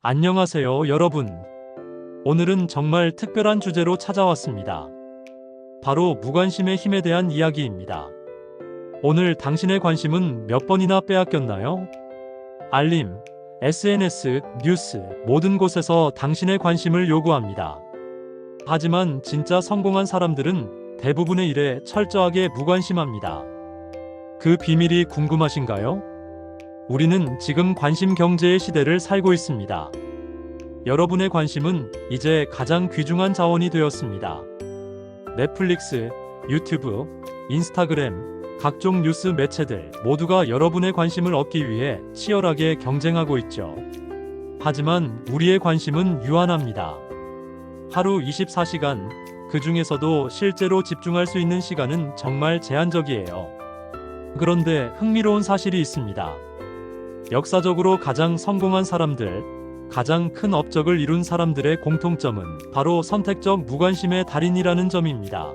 안녕하세요, 여러분. 오늘은 정말 특별한 주제로 찾아왔습니다. 바로 무관심의 힘에 대한 이야기입니다. 오늘 당신의 관심은 몇 번이나 빼앗겼나요? 알림, SNS, 뉴스, 모든 곳에서 당신의 관심을 요구합니다. 하지만 진짜 성공한 사람들은 대부분의 일에 철저하게 무관심합니다. 그 비밀이 궁금하신가요? 우리는 지금 관심 경제의 시대를 살고 있습니다. 여러분의 관심은 이제 가장 귀중한 자원이 되었습니다. 넷플릭스, 유튜브, 인스타그램, 각종 뉴스 매체들 모두가 여러분의 관심을 얻기 위해 치열하게 경쟁하고 있죠. 하지만 우리의 관심은 유한합니다. 하루 24시간, 그 중에서도 실제로 집중할 수 있는 시간은 정말 제한적이에요. 그런데 흥미로운 사실이 있습니다. 역사적으로 가장 성공한 사람들, 가장 큰 업적을 이룬 사람들의 공통점은 바로 선택적 무관심의 달인이라는 점입니다.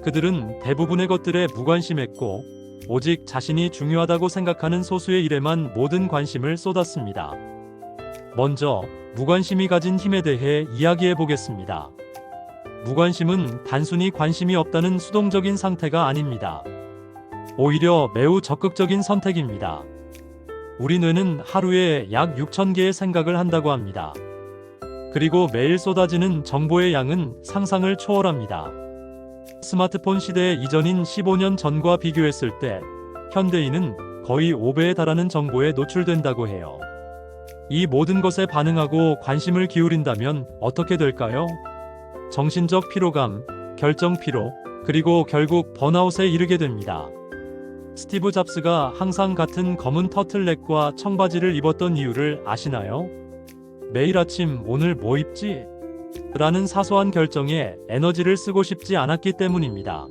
그들은 대부분의 것들에 무관심했고, 오직 자신이 중요하다고 생각하는 소수의 일에만 모든 관심을 쏟았습니다. 먼저, 무관심이 가진 힘에 대해 이야기해 보겠습니다. 무관심은 단순히 관심이 없다는 수동적인 상태가 아닙니다. 오히려 매우 적극적인 선택입니다. 우리 뇌는 하루에 약 6,000개의 생각을 한다고 합니다. 그리고 매일 쏟아지는 정보의 양은 상상을 초월합니다. 스마트폰 시대 이전인 15년 전과 비교했을 때 현대인은 거의 5배에 달하는 정보에 노출된다고 해요. 이 모든 것에 반응하고 관심을 기울인다면 어떻게 될까요? 정신적 피로감, 결정 피로, 그리고 결국 번아웃에 이르게 됩니다. 스티브 잡스가 항상 같은 검은 터틀넥과 청바지를 입었던 이유를 아시나요? 매일 아침 오늘 뭐 입지? 라는 사소한 결정에 에너지를 쓰고 싶지 않았기 때문입니다.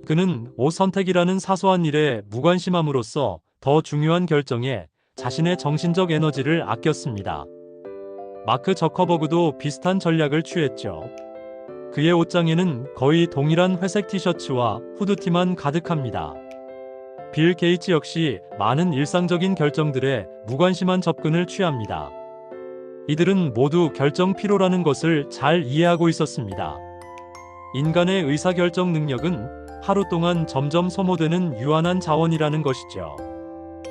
그는 옷 선택이라는 사소한 일에 무관심함으로써 더 중요한 결정에 자신의 정신적 에너지를 아꼈습니다. 마크 저커버그도 비슷한 전략을 취했죠. 그의 옷장에는 거의 동일한 회색 티셔츠와 후드티만 가득합니다. 빌 게이츠 역시 많은 일상적인 결정들에 무관심한 접근을 취합니다. 이들은 모두 결정 피로라는 것을 잘 이해하고 있었습니다. 인간의 의사결정 능력은 하루 동안 점점 소모되는 유한한 자원이라는 것이죠.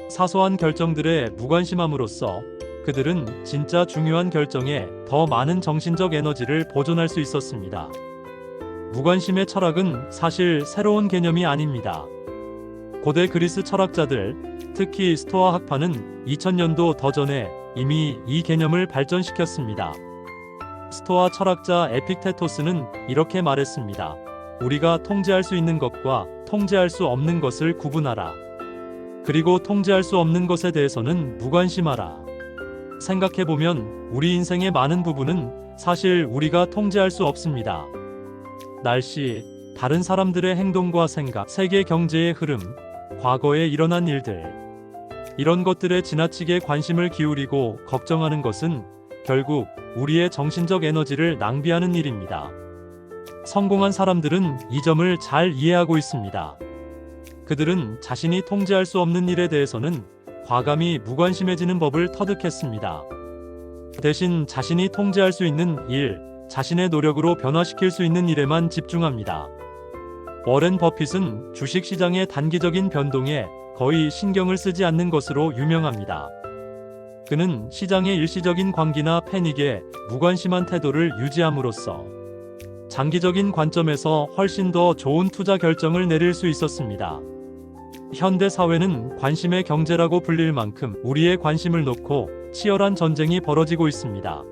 사소한 결정들에 무관심함으로써 그들은 진짜 중요한 결정에 더 많은 정신적 에너지를 보존할 수 있었습니다. 무관심의 철학은 사실 새로운 개념이 아닙니다. 고대 그리스 철학자들, 특히 스토아 학파는 2000년도 더 전에 이미 이 개념을 발전시켰습니다. 스토아 철학자 에픽테토스는 이렇게 말했습니다. 우리가 통제할 수 있는 것과 통제할 수 없는 것을 구분하라. 그리고 통제할 수 없는 것에 대해서는 무관심하라. 생각해보면 우리 인생의 많은 부분은 사실 우리가 통제할 수 없습니다. 날씨, 다른 사람들의 행동과 생각, 세계 경제의 흐름, 과거에 일어난 일들. 이런 것들에 지나치게 관심을 기울이고 걱정하는 것은 결국 우리의 정신적 에너지를 낭비하는 일입니다. 성공한 사람들은 이 점을 잘 이해하고 있습니다. 그들은 자신이 통제할 수 없는 일에 대해서는 과감히 무관심해지는 법을 터득했습니다. 대신 자신이 통제할 수 있는 일, 자신의 노력으로 변화시킬 수 있는 일에만 집중합니다. 워렌 버핏은 주식시장의 단기적인 변동에 거의 신경을 쓰지 않는 것으로 유명합니다. 그는 시장의 일시적인 광기나 패닉에 무관심한 태도를 유지함으로써 장기적인 관점에서 훨씬 더 좋은 투자 결정을 내릴 수 있었습니다. 현대 사회는 관심의 경제라고 불릴 만큼 우리의 관심을 놓고 치열한 전쟁이 벌어지고 있습니다.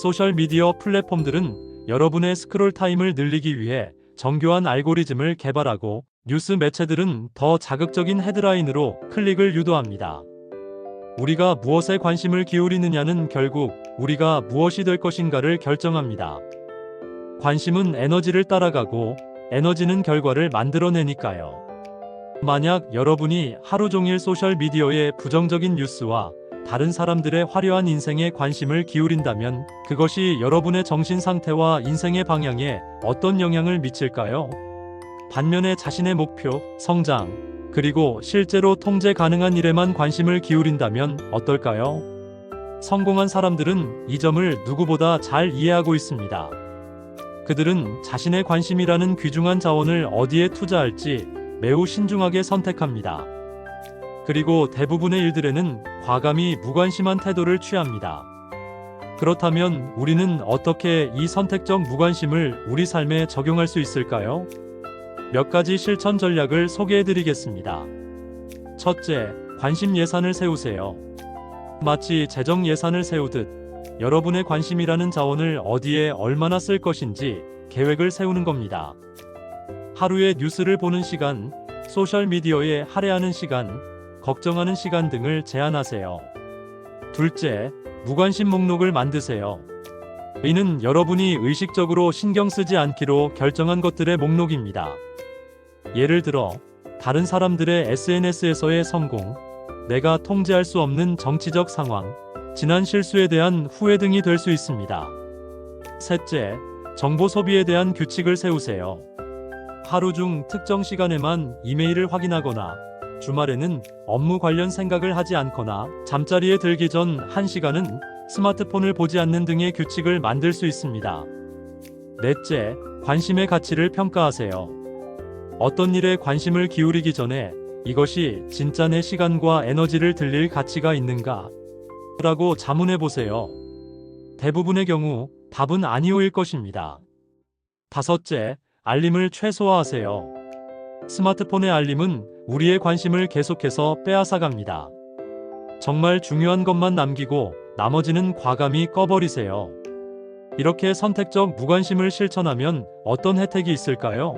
소셜미디어 플랫폼들은 여러분의 스크롤 타임을 늘리기 위해 정교한 알고리즘을 개발하고 뉴스 매체들은 더 자극적인 헤드라인으로 클릭을 유도합니다. 우리가 무엇에 관심을 기울이느냐는 결국 우리가 무엇이 될 것인가를 결정합니다. 관심은 에너지를 따라가고 에너지는 결과를 만들어내니까요. 만약 여러분이 하루 종일 소셜미디어의 부정적인 뉴스와 다른 사람들의 화려한 인생에 관심을 기울인다면 그것이 여러분의 정신 상태와 인생의 방향에 어떤 영향을 미칠까요? 반면에 자신의 목표, 성장, 그리고 실제로 통제 가능한 일에만 관심을 기울인다면 어떨까요? 성공한 사람들은 이 점을 누구보다 잘 이해하고 있습니다. 그들은 자신의 관심이라는 귀중한 자원을 어디에 투자할지 매우 신중하게 선택합니다. 그리고 대부분의 일들에는 과감히 무관심한 태도를 취합니다. 그렇다면 우리는 어떻게 이 선택적 무관심을 우리 삶에 적용할 수 있을까요? 몇 가지 실천 전략을 소개해 드리겠습니다. 첫째, 관심 예산을 세우세요. 마치 재정 예산을 세우듯 여러분의 관심이라는 자원을 어디에 얼마나 쓸 것인지 계획을 세우는 겁니다. 하루에 뉴스를 보는 시간, 소셜미디어에 할애하는 시간, 걱정하는 시간 등을 제한하세요. 둘째, 무관심 목록을 만드세요. 이는 여러분이 의식적으로 신경 쓰지 않기로 결정한 것들의 목록입니다. 예를 들어, 다른 사람들의 SNS에서의 성공, 내가 통제할 수 없는 정치적 상황, 지난 실수에 대한 후회 등이 될 수 있습니다. 셋째, 정보 소비에 대한 규칙을 세우세요. 하루 중 특정 시간에만 이메일을 확인하거나 주말에는 업무 관련 생각을 하지 않거나 잠자리에 들기 전 1시간은 스마트폰을 보지 않는 등의 규칙을 만들 수 있습니다. 넷째, 관심의 가치를 평가하세요. 어떤 일에 관심을 기울이기 전에 이것이 진짜 내 시간과 에너지를 들릴 가치가 있는가? 라고 자문해 보세요. 대부분의 경우 답은 아니오일 것입니다. 다섯째, 알림을 최소화하세요. 스마트폰의 알림은 우리의 관심을 계속해서 빼앗아갑니다. 정말 중요한 것만 남기고 나머지는 과감히 꺼버리세요. 이렇게 선택적 무관심을 실천하면 어떤 혜택이 있을까요?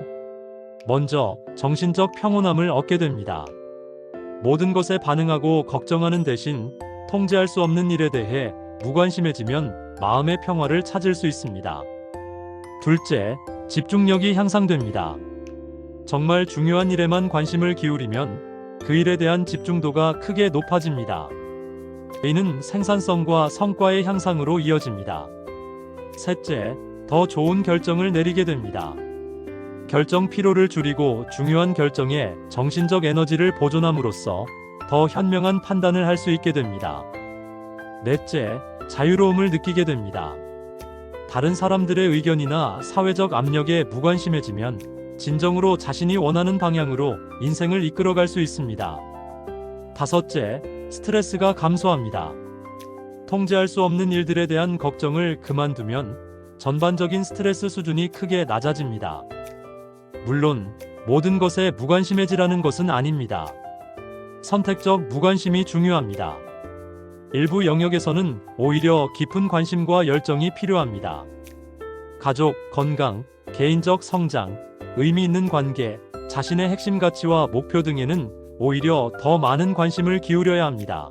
먼저, 정신적 평온함을 얻게 됩니다. 모든 것에 반응하고 걱정하는 대신 통제할 수 없는 일에 대해 무관심해지면 마음의 평화를 찾을 수 있습니다. 둘째, 집중력이 향상됩니다. 정말 중요한 일에만 관심을 기울이면 그 일에 대한 집중도가 크게 높아집니다. 이는 생산성과 성과의 향상으로 이어집니다. 셋째, 더 좋은 결정을 내리게 됩니다. 결정 피로를 줄이고 중요한 결정에 정신적 에너지를 보존함으로써 더 현명한 판단을 할 수 있게 됩니다. 넷째, 자유로움을 느끼게 됩니다. 다른 사람들의 의견이나 사회적 압력에 무관심해지면 진정으로 자신이 원하는 방향으로 인생을 이끌어갈 수 있습니다. 다섯째, 스트레스가 감소합니다. 통제할 수 없는 일들에 대한 걱정을 그만두면 전반적인 스트레스 수준이 크게 낮아집니다. 물론 모든 것에 무관심해지라는 것은 아닙니다. 선택적 무관심이 중요합니다. 일부 영역에서는 오히려 깊은 관심과 열정이 필요합니다. 가족, 건강, 개인적 성장, 의미 있는 관계, 자신의 핵심 가치와 목표 등에는 오히려 더 많은 관심을 기울여야 합니다.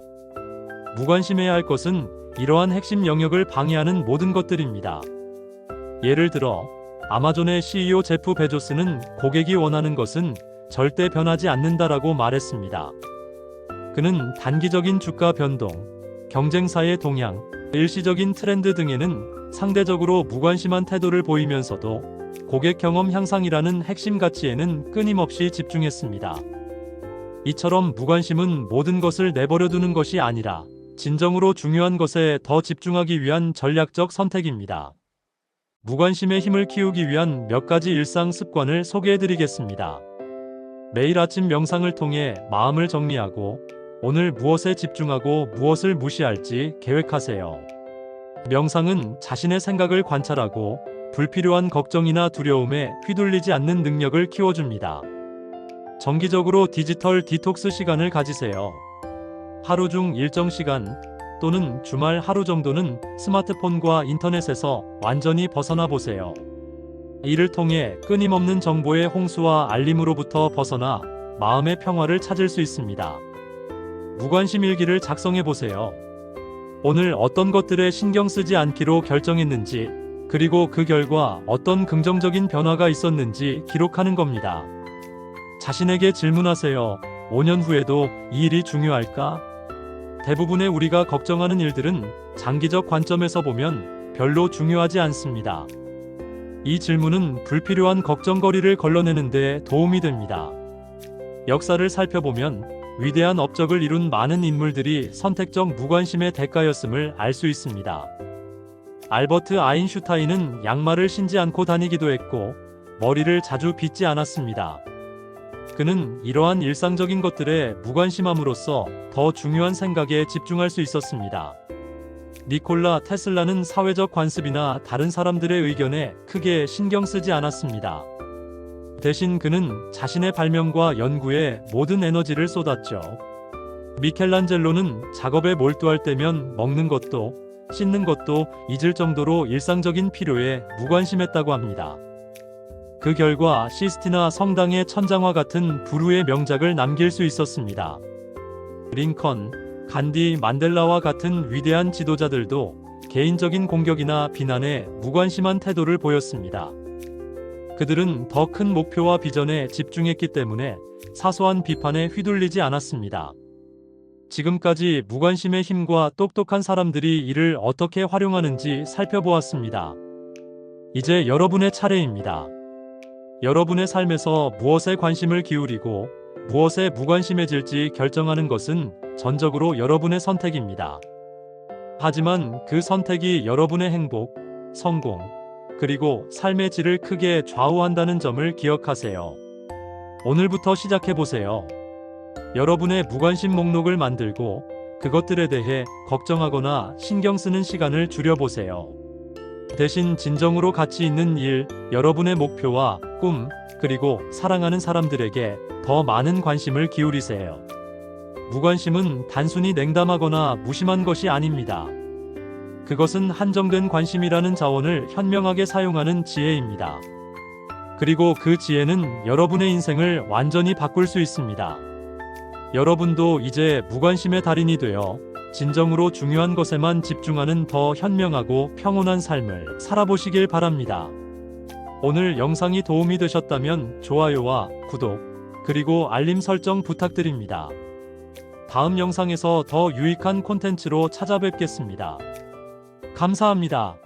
무관심해야 할 것은 이러한 핵심 영역을 방해하는 모든 것들입니다. 예를 들어, 아마존의 CEO 제프 베조스는 고객이 원하는 것은 절대 변하지 않는다라고 말했습니다. 그는 단기적인 주가 변동, 경쟁사의 동향, 일시적인 트렌드 등에는 상대적으로 무관심한 태도를 보이면서도 고객 경험 향상이라는 핵심 가치에는 끊임없이 집중했습니다. 이처럼 무관심은 모든 것을 내버려 두는 것이 아니라 진정으로 중요한 것에 더 집중하기 위한 전략적 선택입니다. 무관심의 힘을 키우기 위한 몇 가지 일상 습관을 소개해 드리겠습니다. 매일 아침 명상을 통해 마음을 정리하고 오늘 무엇에 집중하고 무엇을 무시할지 계획하세요. 명상은 자신의 생각을 관찰하고 불필요한 걱정이나 두려움에 휘둘리지 않는 능력을 키워줍니다. 정기적으로 디지털 디톡스 시간을 가지세요. 하루 중 일정 시간 또는 주말 하루 정도는 스마트폰과 인터넷에서 완전히 벗어나 보세요. 이를 통해 끊임없는 정보의 홍수와 알림으로부터 벗어나 마음의 평화를 찾을 수 있습니다. 무관심 일기를 작성해 보세요. 오늘 어떤 것들에 신경 쓰지 않기로 결정했는지, 그리고 그 결과 어떤 긍정적인 변화가 있었는지 기록하는 겁니다. 자신에게 질문하세요. 5년 후에도 이 일이 중요할까? 대부분의 우리가 걱정하는 일들은 장기적 관점에서 보면 별로 중요하지 않습니다. 이 질문은 불필요한 걱정거리를 걸러내는 데 도움이 됩니다. 역사를 살펴보면 위대한 업적을 이룬 많은 인물들이 선택적 무관심의 대가였음을 알 수 있습니다. 알버트 아인슈타인은 양말을 신지 않고 다니기도 했고 머리를 자주 빗지 않았습니다. 그는 이러한 일상적인 것들에 무관심함으로써 더 중요한 생각에 집중할 수 있었습니다. 니콜라 테슬라는 사회적 관습이나 다른 사람들의 의견에 크게 신경 쓰지 않았습니다. 대신 그는 자신의 발명과 연구에 모든 에너지를 쏟았죠. 미켈란젤로는 작업에 몰두할 때면 먹는 것도 씻는 것도 잊을 정도로 일상적인 필요에 무관심했다고 합니다. 그 결과 시스티나 성당의 천장화 같은 불후의 명작을 남길 수 있었습니다. 링컨, 간디, 만델라와 같은 위대한 지도자들도 개인적인 공격이나 비난에 무관심한 태도를 보였습니다. 그들은 더 큰 목표와 비전에 집중했기 때문에 사소한 비판에 휘둘리지 않았습니다. 지금까지 무관심의 힘과 똑똑한 사람들이 이를 어떻게 활용하는지 살펴보았습니다. 이제 여러분의 차례입니다. 여러분의 삶에서 무엇에 관심을 기울이고 무엇에 무관심해질지 결정하는 것은 전적으로 여러분의 선택입니다. 하지만 그 선택이 여러분의 행복, 성공, 그리고 삶의 질을 크게 좌우한다는 점을 기억하세요. 오늘부터 시작해보세요. 여러분의 무관심 목록을 만들고 그것들에 대해 걱정하거나 신경 쓰는 시간을 줄여보세요. 대신 진정으로 가치 있는 일, 여러분의 목표와 꿈, 그리고 사랑하는 사람들에게 더 많은 관심을 기울이세요. 무관심은 단순히 냉담하거나 무심한 것이 아닙니다. 그것은 한정된 관심이라는 자원을 현명하게 사용하는 지혜입니다. 그리고 그 지혜는 여러분의 인생을 완전히 바꿀 수 있습니다. 여러분도 이제 무관심의 달인이 되어 진정으로 중요한 것에만 집중하는 더 현명하고 평온한 삶을 살아보시길 바랍니다. 오늘 영상이 도움이 되셨다면 좋아요와 구독, 그리고 알림 설정 부탁드립니다. 다음 영상에서 더 유익한 콘텐츠로 찾아뵙겠습니다. 감사합니다.